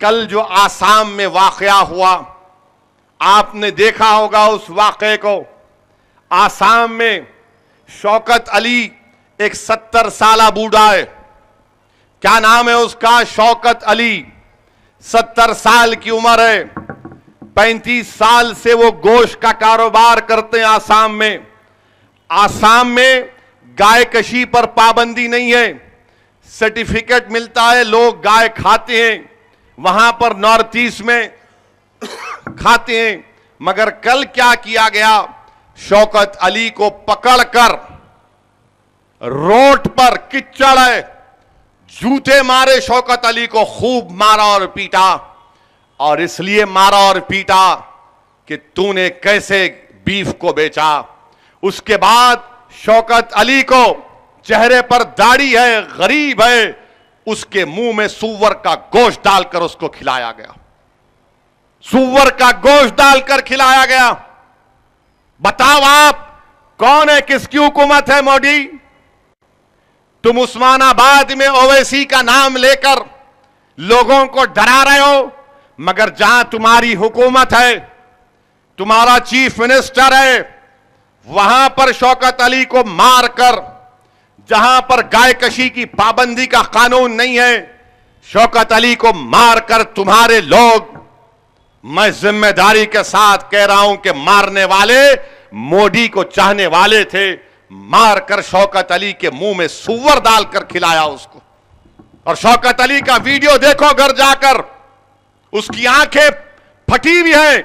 کل جو آسام میں واقعہ ہوا آپ نے دیکھا ہوگا اس واقعے کو. آسام میں شوکت علی ایک 70 سالہ بوڑھا ہے. کیا نام ہے اس کا؟ شوکت علی. 70 سال کی عمر ہے. 35 سال سے وہ گوشت کا کاروبار کرتے ہیں آسام میں. آسام میں گائے کشی پر پابندی نہیں ہے. سرٹیفکیٹ ملتا ہے, لوگ گائے کھاتے ہیں. وہاں پر نارتھ ایسٹ میں کھاتے ہیں. مگر کل کیا کیا گیا؟ شوکت علی کو پکڑ کر روڈ پر کچڑ ہے, جوتے مارے. شوکت علی کو خوب مارا اور پیٹا. اور اس لیے مارا اور پیٹا کہ تو نے کیسے بیف کو بیچا. اس کے بعد شوکت علی کو چہرے پر داڑھی ہے, غریب ہے, اس کے منہ میں سور کا گوشت ڈال کر اس کو کھلایا گیا. سور کا گوشت ڈال کر کھلایا گیا. بتاؤ آپ کون ہے, کس کی حکومت ہے؟ مودی. تم عثمان آباد میں اویسی کا نام لے کر لوگوں کو ڈرا رہے ہو, مگر جہاں تمہاری حکومت ہے, تمہارا چیف منسٹر ہے, وہاں پر شوکت علی کو مار کر, جہاں پر گائے کشی کی پابندی کا قانون نہیں ہے, شوکت علی کو مار کر تمہارے لوگ, میں ذمہ داری کے ساتھ کہہ رہا ہوں کہ مارنے والے مودی کو چاہنے والے تھے, مار کر شوکت علی کے منہ میں سور ڈال کر کھلایا اس کو. اور شوکت علی کا ویڈیو دیکھو گھر جا کر, اس کی آنکھیں پھٹی ہوئی ہیں,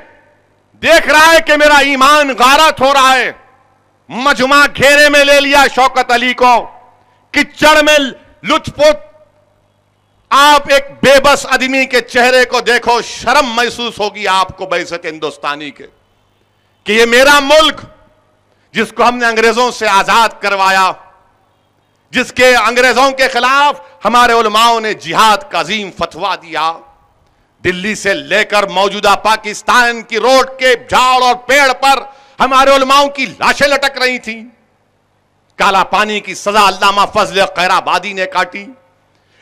دیکھ رہا ہے کہ میرا ایمان غارت ہو رہا ہے. مجمع گھیرے میں لے لیا شوکت علی کو, کچڑ میں لت پت. آپ ایک بے بس آدمی کے چہرے کو دیکھو, شرم محسوس ہوگی آپ کو بعثت ہندوستانی کے, کہ یہ میرا ملک جس کو ہم نے انگریزوں سے آزاد کروایا, جس کے انگریزوں کے خلاف ہمارے علماؤں نے جہاد کا عظیم فتویٰ دیا. دلی سے لے کر موجودہ پاکستان کی روڈ کے جھاڑ اور پیڑ پر ہمارے علماؤں کی لاشیں لٹک رہی تھیں. کالا پانی کی سزا علامہ فضل خیرآبادی نے کاٹی.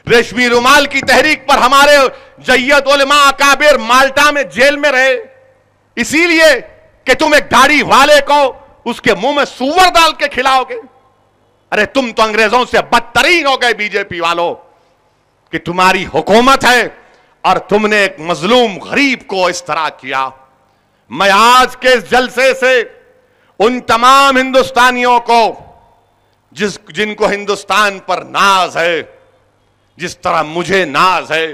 ریشمی رومال کی تحریک پر ہمارے جید علماء اکابر مالٹا میں جیل میں رہے, اسی لیے کہ تم ایک داڑھی والے کو اس کے منہ میں سور ڈال کے کھلاؤ گے. ارے تم تو انگریزوں سے بدترین ہو گئے بی جے پی والوں, کہ تمہاری حکومت ہے اور تم نے ایک مظلوم غریب کو اس طرح کیا. میں آج کے اس جلسے سے ان تمام ہندوستانیوں کو جن کو ہندوستان پر ناز ہے, جس طرح مجھے ناز ہے,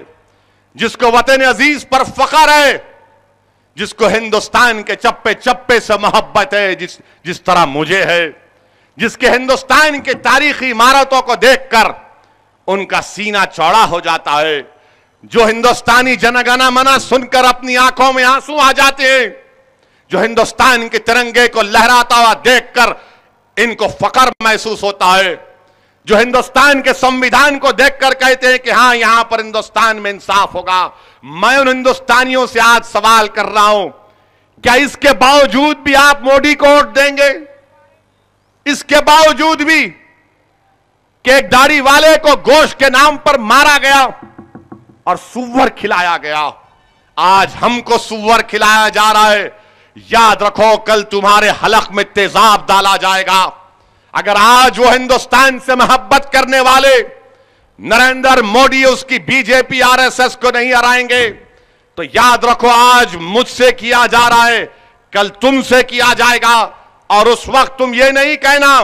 جس کو وطن عزیز پر فخر ہے, جس کو ہندوستان کے چپے چپے سے محبت ہے, جس طرح مجھے ہے, جس کے ہندوستان کے تاریخی عمارتوں کو دیکھ کر ان کا سینہ چوڑا ہو جاتا ہے, جو ہندوستانی جنگنا منا سن کر اپنی آنکھوں میں آنسو آ جاتے ہیں, جو ہندوستان کے ترنگے کو لہراتا ہوا دیکھ کر ان کو فخر محسوس ہوتا ہے, جو ہندوستان کے سمویدھان کو دیکھ کر کہتے ہیں کہ ہاں یہاں پر ہندوستان میں انصاف ہوگا. میں ان ہندوستانیوں سے آج سوال کر رہا ہوں, کیا اس کے باوجود بھی آپ مودی کو ووٹ دیں گے؟ اس کے باوجود بھی کہ ایک داڑھی والے کو گوشت کے نام پر مارا گیا اور سور کھلایا گیا, آج ہم کو سور کھلایا جا رہا ہے. یاد رکھو کل تمہارے حلق میں تیزاب ڈالا جائے گا. اگر آج وہ ہندوستان سے محبت کرنے والے نریندر مودی اس کی B J P R S S کو نہیں ہرائیں گے, تو یاد رکھو آج مجھ سے کیا جا رہا ہے, کل تم سے کیا جائے گا. اور اس وقت تم یہ نہیں کہنا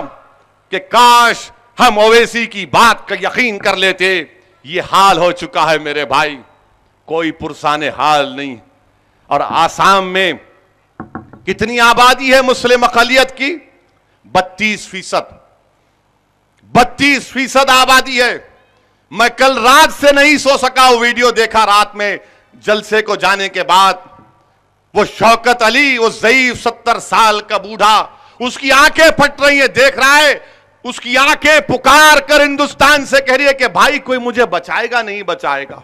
کہ کاش ہم اویسی کی بات کا یقین کر لیتے. یہ حال ہو چکا ہے میرے بھائی, کوئی پرسان حال نہیں. اور آسام میں کتنی آبادی ہے مسلم اقلیت کی؟ 32%. 32% آبادی ہے. میں کل رات سے نہیں سو سکا, وہ ویڈیو دیکھا رات میں جلسے کو جانے کے بعد. وہ شوکت علی, وہ ضعیف 70 سال کا بوڑھا, اس کی آنکھیں پھٹ رہی ہیں, دیکھ رہا ہے, اس کی آنکھیں پکار کر ہندوستان سے کہہ رہی ہے کہ بھائی کوئی مجھے بچائے گا نہیں بچائے گا.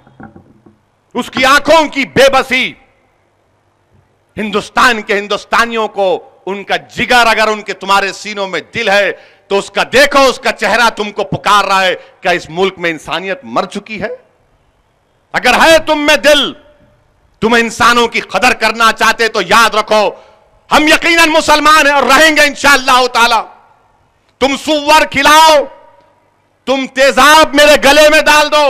اس کی آنکھوں کی بے بسی ہندوستان کے ہندوستانیوں کو, ان کا جگر اگر ان کے تمہارے سینوں میں دل ہے تو اس کا دیکھو, اس کا چہرہ تم کو پکار رہا ہے. کیا اس ملک میں انسانیت مر چکی ہے؟ اگر ہے تم میں دل، تم انسانوں کی قدر کرنا چاہتے تو یاد رکھو ہم یقیناً مسلمان ہیں اور رہیں گے انشاءاللہ تعالی. تم سور کھلاؤ، تم تیزاب میرے گلے میں ڈال دو،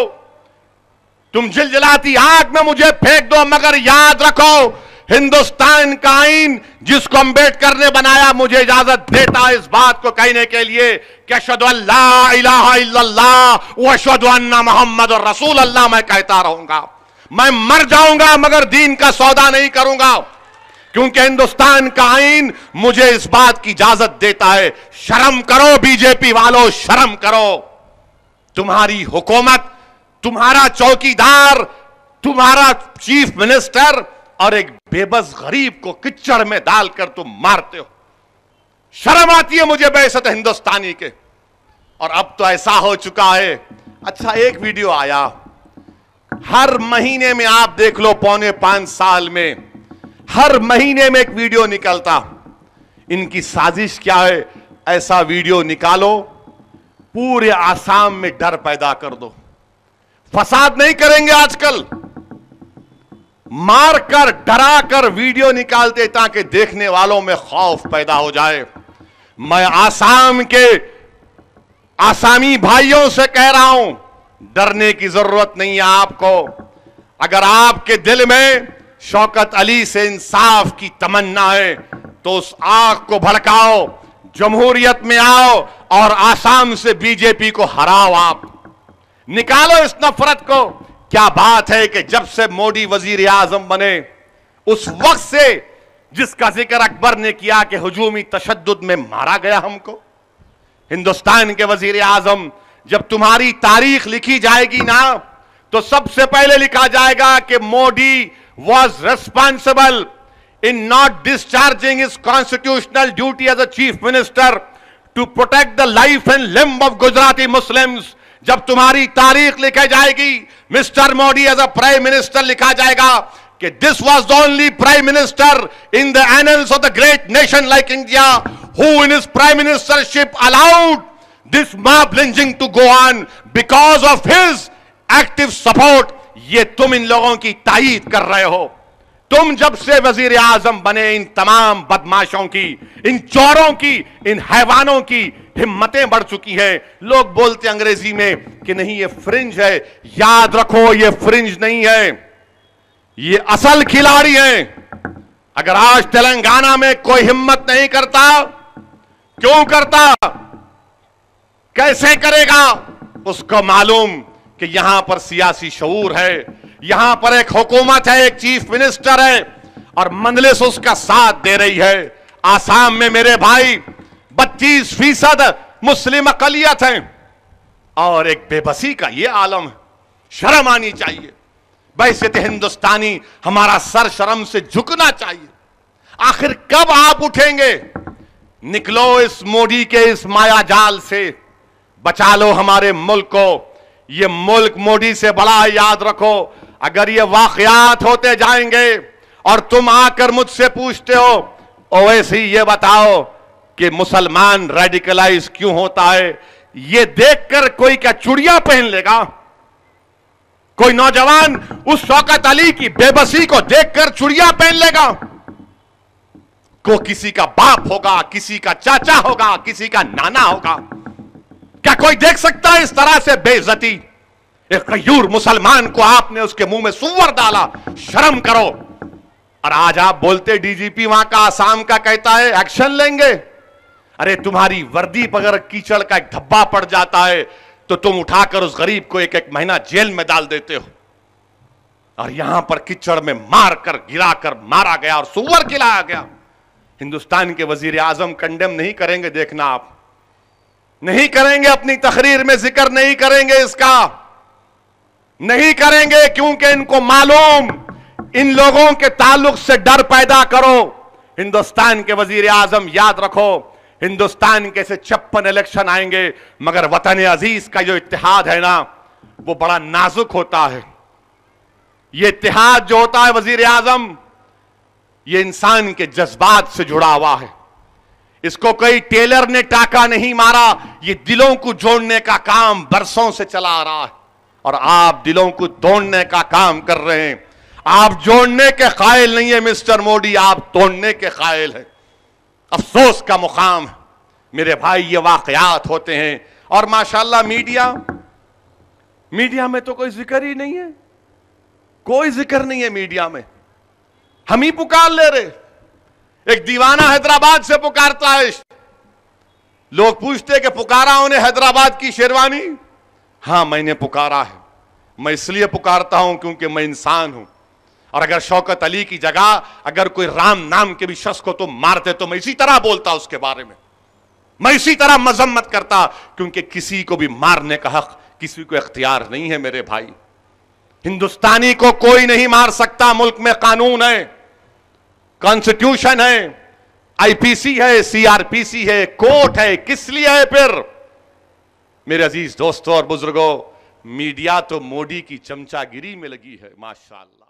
تم جلجلاتی آگ میں مجھے پھینک دو، مگر یاد رکھو ہندوستان کا آئین جس کو امبیڈکر نے بنایا مجھے اجازت دیتا ہے اس بات کو کہنے کے لیے کہ اشہدو ان لا الہ الا اللہ واشہدو ان محمد رسول اللہ میں کہتا رہوں گا. میں مر جاؤں گا مگر دین کا سودا نہیں کروں گا، کیونکہ ہندوستان کا آئین مجھے اس بات کی اجازت دیتا ہے. شرم کرو بی جے پی والو، شرم کرو. تمہاری حکومت، تمہارا چوکیدار، تمہارا چیف منسٹر اور ایک بے بس غریب کو کچڑ میں ڈال کر تم مارتے ہو. شرم آتی ہے مجھے بعثت ہندوستانی کے. اور اب تو ایسا ہو چکا ہے، اچھا ایک ویڈیو آیا، ہر مہینے میں آپ دیکھ لو 4.25 سال میں ہر مہینے میں ایک ویڈیو نکلتا. ان کی سازش کیا ہے؟ ایسا ویڈیو نکالو پورے آسام میں ڈر پیدا کر دو. فساد نہیں کریں گے آج کل، مار کر ڈرا کر ویڈیو نکالتے تاکہ دیکھنے والوں میں خوف پیدا ہو جائے. میں آسام کے آسامی بھائیوں سے کہہ رہا ہوں ڈرنے کی ضرورت نہیں ہے آپ کو. اگر آپ کے دل میں شوکت علی سے انصاف کی تمنا ہے تو اس آگ کو بھڑکاؤ، جمہوریت میں آؤ اور آسام سے بی جے پی کو ہراؤ. آپ نکالو اس نفرت کو. کیا بات ہے کہ جب سے مودی وزیر اعظم بنے اس وقت سے جس کا ذکر اکبر نے کیا کہ ہجومی تشدد میں مارا گیا ہم کو، ہندوستان کے وزیر اعظم جب تمہاری تاریخ لکھی جائے گی نا تو سب سے پہلے لکھا جائے گا کہ Modi was responsible in not discharging his constitutional duty as a chief minister to protect the life and limb of Gujarati Muslims. جب تمہاری تاریخ لکھی جائے گی mister Modi as a prime minister لکھا جائے گا کہ this was the only prime minister in the annals of the great nation like India who in his prime ministership allowed this mob lynching to go on because of his active support. یہ تم ان لوگوں کی تائید کر رہے ہو. تم جب سے وزیر اعظم بنے ان تمام بدماشوں کی، ان چوروں کی، ان حیوانوں کی ہمتیں بڑھ چکی ہیں. لوگ بولتے انگریزی میں کہ نہیں یہ فرنج ہے. یاد رکھو یہ فرنج نہیں ہے، یہ اصل کھلاڑی ہیں. اگر آج تلنگانہ میں کوئی ہمت نہیں کرتا، کیوں کرتا؟ کیسے کرے گا؟ اس کو معلوم کہ یہاں پر سیاسی شعور ہے، یہاں پر ایک حکومت ہے، ایک چیف منسٹر ہے اور مجلس اس کا ساتھ دے رہی ہے. آسام میں میرے بھائی 32% مسلم اقلیت ہیں اور ایک بے بسی کا یہ عالم ہے. شرم آنی چاہیے. بعثت ہندوستانی ہمارا سر شرم سے جھکنا چاہیے. آخر کب آپ اٹھیں گے؟ نکلو اس مودی کے اس مایا جال سے، بچا لو ہمارے ملک کو. یہ ملک مودی سے بڑا ہے، یاد رکھو. اگر یہ واقعات ہوتے جائیں گے اور تم آ کر مجھ سے پوچھتے ہو اویسی یہ بتاؤ کہ مسلمان ریڈیکلائز کیوں ہوتا ہے، یہ دیکھ کر کوئی کیا چڑیا پہن لے گا؟ کوئی نوجوان اس شوکت علی کی بے بسی کو دیکھ کر چڑیا پہن لے گا؟ کو کسی کا باپ ہوگا، کسی کا چاچا ہوگا، کسی کا نانا ہوگا. کیا کوئی دیکھ سکتا ہے اس طرح سے بے عزتی؟ ایک غیور مسلمان کو آپ نے اس کے منہ میں سور ڈالا. شرم کرو. اور آج آپ بولتے ڈی جی پی وہاں کا آسام کا کہتا ہے ایکشن لیں گے. ارے تمہاری وردی پر اگر کیچڑ کا ایک دھبا پڑ جاتا ہے تو تم اٹھا کر اس غریب کو ایک مہینہ جیل میں ڈال دیتے ہو. اور یہاں پر کیچڑ میں مار کر گرا کر مارا گیا اور سور کھلایا گیا. ہندوستان کے وزیر اعظم کنڈیم نہیں کریں گے، دیکھنا آپ نہیں کریں گے، اپنی تقریر میں ذکر نہیں کریں گے، اس کا نہیں کریں گے، کیونکہ ان کو معلوم ان لوگوں کے تعلق سے ڈر پیدا کرو. ہندوستان کے وزیر اعظم یاد رکھو ہندوستان کے سے 56 الیکشن آئیں گے مگر وطن عزیز کا جو اتحاد ہے نا وہ بڑا نازک ہوتا ہے. یہ اتحاد جو ہوتا ہے وزیر اعظم، یہ انسان کے جذبات سے جڑا ہوا ہے. اس کو کوئی ٹیلر نے ٹاکا نہیں مارا، یہ دلوں کو جوڑنے کا کام برسوں سے چلا آ رہا ہے. اور آپ دلوں کو توڑنے کا کام کر رہے ہیں. آپ جوڑنے کے قائل نہیں ہیں مسٹر مودی, آپ توڑنے کے قائل ہیں. افسوس کا مقام ہے میرے بھائی, یہ واقعات ہوتے ہیں. اور ماشاءاللہ میڈیا میں تو کوئی ذکر ہی نہیں ہے, کوئی ذکر نہیں ہے میڈیا میں. ہم ہی پکار لے رہے. ایک دیوانہ حیدرآباد سے پکارتا ہے, لوگ پوچھتے کہ پکارا انہیں حیدرآباد کی شیروانی؟ ہاں میں نے پکارا ہے. میں اس لیے پکارتا ہوں کیونکہ میں انسان ہوں. اور اگر شوکت علی کی جگہ اگر کوئی رام نام کے بھی شخص کو تم مارتے تو میں اسی طرح بولتا اس کے بارے میں, میں اسی طرح مذمت کرتا, کیونکہ کسی کو بھی مارنے کا حق کسی کو اختیار نہیں ہے میرے بھائی. ہندوستانی کو کوئی نہیں مار سکتا. ملک میں قانون ہے, کانسٹیٹیوشن ہے, آئی پی سی ہے, سی آر پی سی ہے, کورٹ ہے. کس لیے ہے پھر؟ میرے عزیز دوستوں اور بزرگوں, میڈیا تو مودی کی چمچا گیری میں لگی ہے. ماشاءاللہ.